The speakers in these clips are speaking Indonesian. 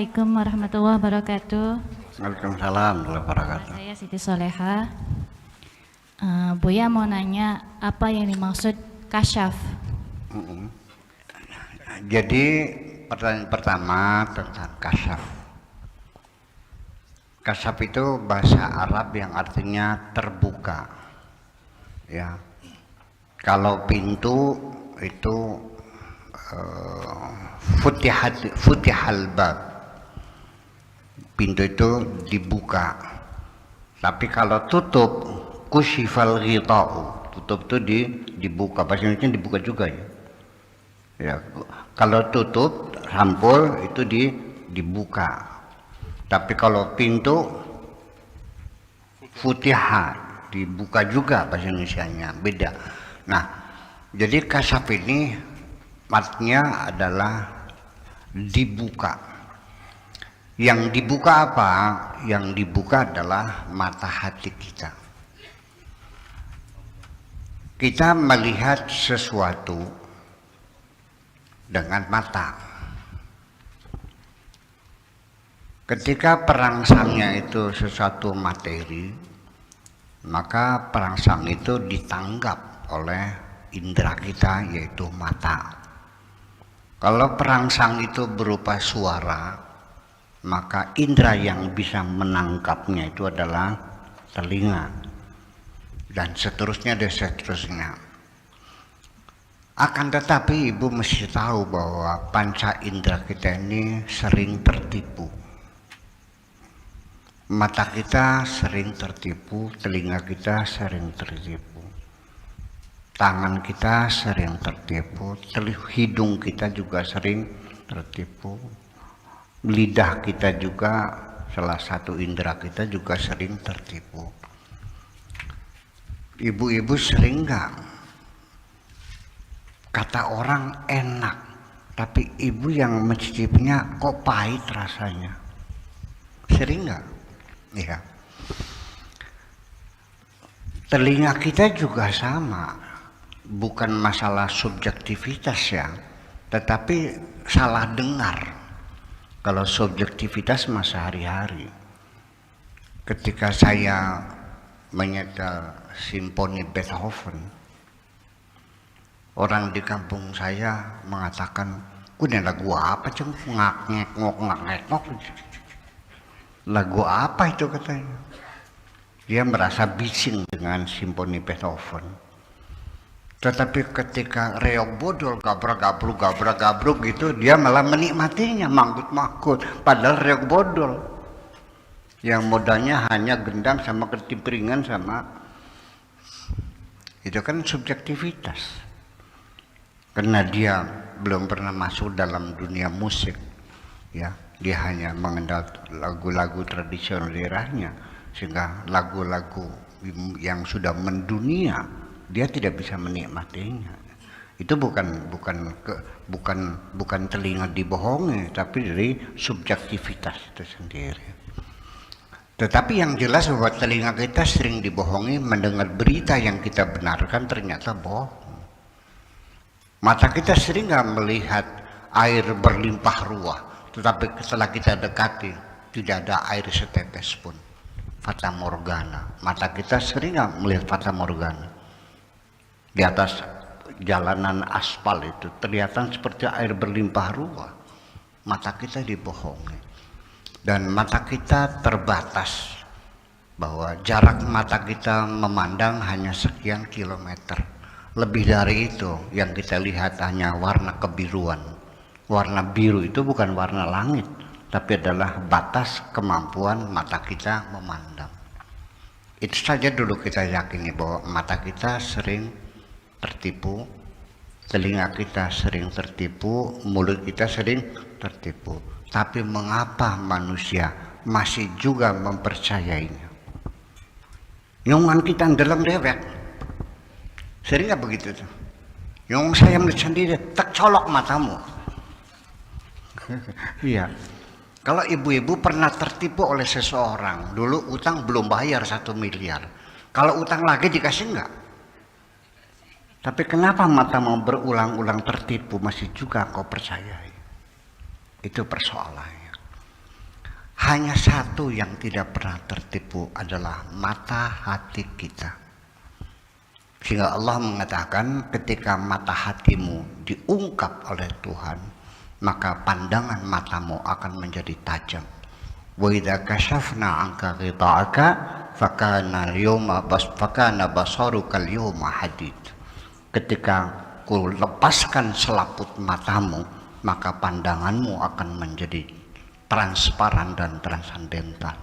Assalamualaikum warahmatullahi wabarakatuh. Waalaikumsalam warahmatullahi wabarakatuh. Saya Siti Soleha. Buya mau nanya apa yang dimaksud kasyaf? Jadi pertanyaan pertama tentang kasyaf. Kasyaf itu bahasa Arab yang artinya terbuka. Ya. Kalau pintu itu futihal bab. Pintu itu dibuka. Tapi kalau tutup, kusyifal ghita'u. Tutup itu dibuka. Bahasa Indonesia dibuka juga ya. Ya, kalau tutup rampul itu dibuka. Tapi kalau pintu futiha dibuka juga, bahasa Indonesianya beda. Nah, jadi kasyaf ini artinya adalah dibuka. Yang dibuka apa? Yang dibuka adalah mata hati kita. Kita melihat sesuatu dengan mata. Ketika perangsangnya itu sesuatu materi, maka perangsang itu ditanggap oleh indera kita, yaitu mata. Kalau perangsang itu berupa suara, maka indera yang bisa menangkapnya itu adalah telinga, dan seterusnya dan seterusnya. Akan tetapi ibu mesti tahu bahwa panca indera kita ini sering tertipu. Mata kita sering tertipu, telinga kita sering tertipu, tangan kita sering tertipu, hidung kita juga sering tertipu, lidah kita juga, salah satu indera kita juga sering tertipu. Ibu-ibu sering nggak? Kata orang enak, tapi ibu yang mencicipnya kok pahit rasanya. Sering nggak? Ya. Telinga kita juga sama, bukan masalah subjektivitas ya, tetapi salah dengar. Kalau subjektivitas masa hari-hari. Ketika saya menyetel simfoni Beethoven, orang di kampung saya mengatakan, "Ini lagu apa ceng? Ngak-ngok. Lagu apa itu?" katanya. Dia merasa bising dengan simfoni Beethoven. Tetapi ketika reog bodol gabrak-gabruk gitu, dia malah menikmatinya, manggut-manggut. Padahal reog bodol yang modalnya hanya gendang sama ketimpringan sama, itu kan subjektivitas. Karena dia belum pernah masuk dalam dunia musik, ya, dia hanya mengenal lagu-lagu tradisional daerahnya, sehingga lagu-lagu yang sudah mendunia dia tidak bisa menikmatinya. Itu bukan telinga dibohongi, tapi dari subjektivitas itu sendiri. Tetapi yang jelas bahwa telinga kita sering dibohongi, mendengar berita yang kita benarkan ternyata bohong. Mata kita sering nggak melihat air berlimpah ruah, tetapi setelah kita dekati tidak ada air setetes pun. Fata morgana. Mata kita sering nggak melihat fata morgana. Di atas jalanan aspal itu terlihat seperti air berlimpah ruah. Mata kita dibohongi. Dan mata kita terbatas, bahwa jarak mata kita memandang hanya sekian kilometer. Lebih dari itu yang kita lihat hanya warna kebiruan. Warna biru itu bukan warna langit, tapi adalah batas kemampuan mata kita memandang. Itu saja dulu kita yakini bahwa mata kita sering tertipu, telinga kita sering tertipu, mulut kita sering tertipu. Tapi mengapa manusia masih juga mempercayainya? Nyongan kita dalam dewek. Sering nggak begitu tuh? Yang saya melihat sendiri, tak colok matamu. Iya. Kalau ibu-ibu pernah tertipu oleh seseorang, dulu utang belum bayar 1 miliar. Kalau utang lagi dikasih nggak? Tapi kenapa matamu berulang-ulang tertipu masih juga kau percayai? Itu persoalannya. Hanya satu yang tidak pernah tertipu adalah mata hati kita. Sehingga Allah mengatakan ketika mata hatimu diungkap oleh Tuhan, maka pandangan matamu akan menjadi tajam. Wa idza kashafna anka ghita'aka fakana basaruka al-yawma hadid. Ketika ku lepaskan selaput matamu, maka pandanganmu akan menjadi transparan dan transandental.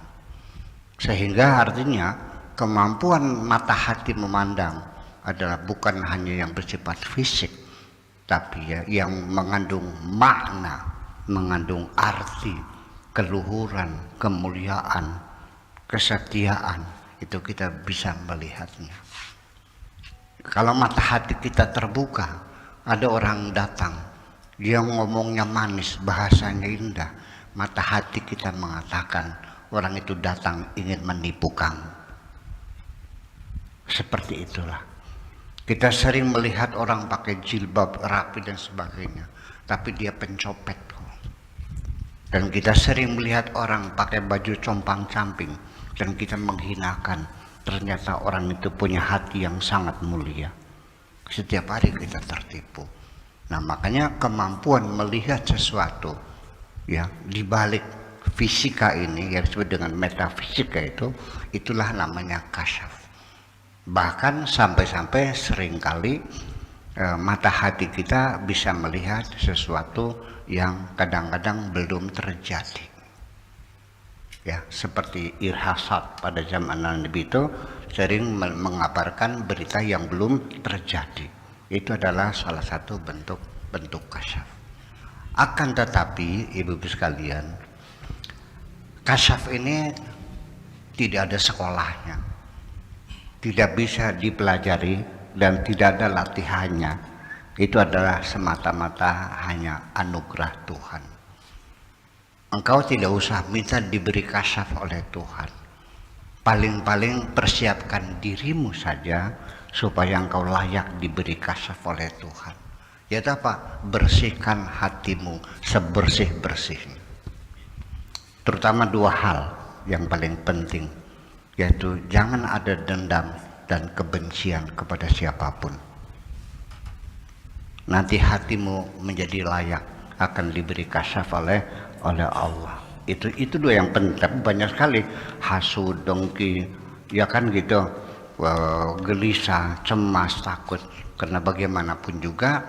Sehingga artinya kemampuan mata hati memandang adalah bukan hanya yang bersifat fisik, tapi ya yang mengandung makna, mengandung arti, keluhuran, kemuliaan, kesetiaan, itu kita bisa melihatnya. Kalau mata hati kita terbuka, ada orang datang, dia ngomongnya manis, bahasanya indah, mata hati kita mengatakan orang itu datang ingin menipu kamu. Seperti itulah. Kita sering melihat orang pakai jilbab rapi dan sebagainya, tapi dia pencopet. Dan kita sering melihat orang pakai baju compang-camping dan kita menghinakan. Ternyata orang itu punya hati yang sangat mulia. Setiap hari kita tertipu. Nah, makanya kemampuan melihat sesuatu ya di balik fisika ini yang disebut dengan metafisika itulah namanya kasyaf. Bahkan sampai-sampai seringkali mata hati kita bisa melihat sesuatu yang kadang-kadang belum terjadi. Ya, seperti irhasat pada zaman Nabi itu sering mengabarkan berita yang belum terjadi. Itu adalah salah satu bentuk kasyaf. Akan tetapi, ibu-ibu sekalian, kasyaf ini tidak ada sekolahnya, tidak bisa dipelajari dan tidak ada latihannya. Itu adalah semata-mata hanya anugerah Tuhan. Engkau tidak usah minta diberi kasyaf oleh Tuhan. Paling-paling persiapkan dirimu saja supaya engkau layak diberi kasyaf oleh Tuhan. Yaitu apa? Bersihkan hatimu sebersih-bersihnya. Terutama dua hal yang paling penting, yaitu jangan ada dendam dan kebencian kepada siapapun. Nanti hatimu menjadi layak akan diberi kasyaf oleh Allah. Itu dua yang penting. Tapi banyak sekali hasud, dengki, ya kan gitu, gelisah, cemas, takut. Karena bagaimanapun juga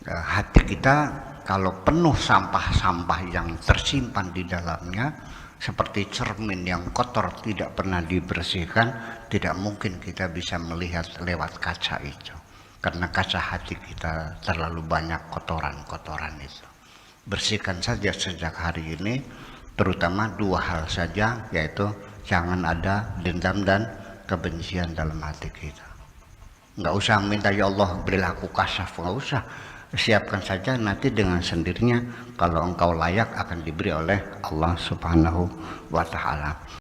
hati kita kalau penuh sampah-sampah yang tersimpan di dalamnya, seperti cermin yang kotor tidak pernah dibersihkan, tidak mungkin kita bisa melihat lewat kaca itu. Karena kaca hati kita terlalu banyak kotoran-kotoran itu. Bersihkan saja sejak hari ini, terutama dua hal saja, yaitu jangan ada dendam dan kebencian dalam hati kita. Nggak usah minta ya Allah berilah aku kasyaf, nggak usah. Siapkan saja, nanti dengan sendirinya kalau engkau layak akan diberi oleh Allah Subhanahu wa Ta'ala.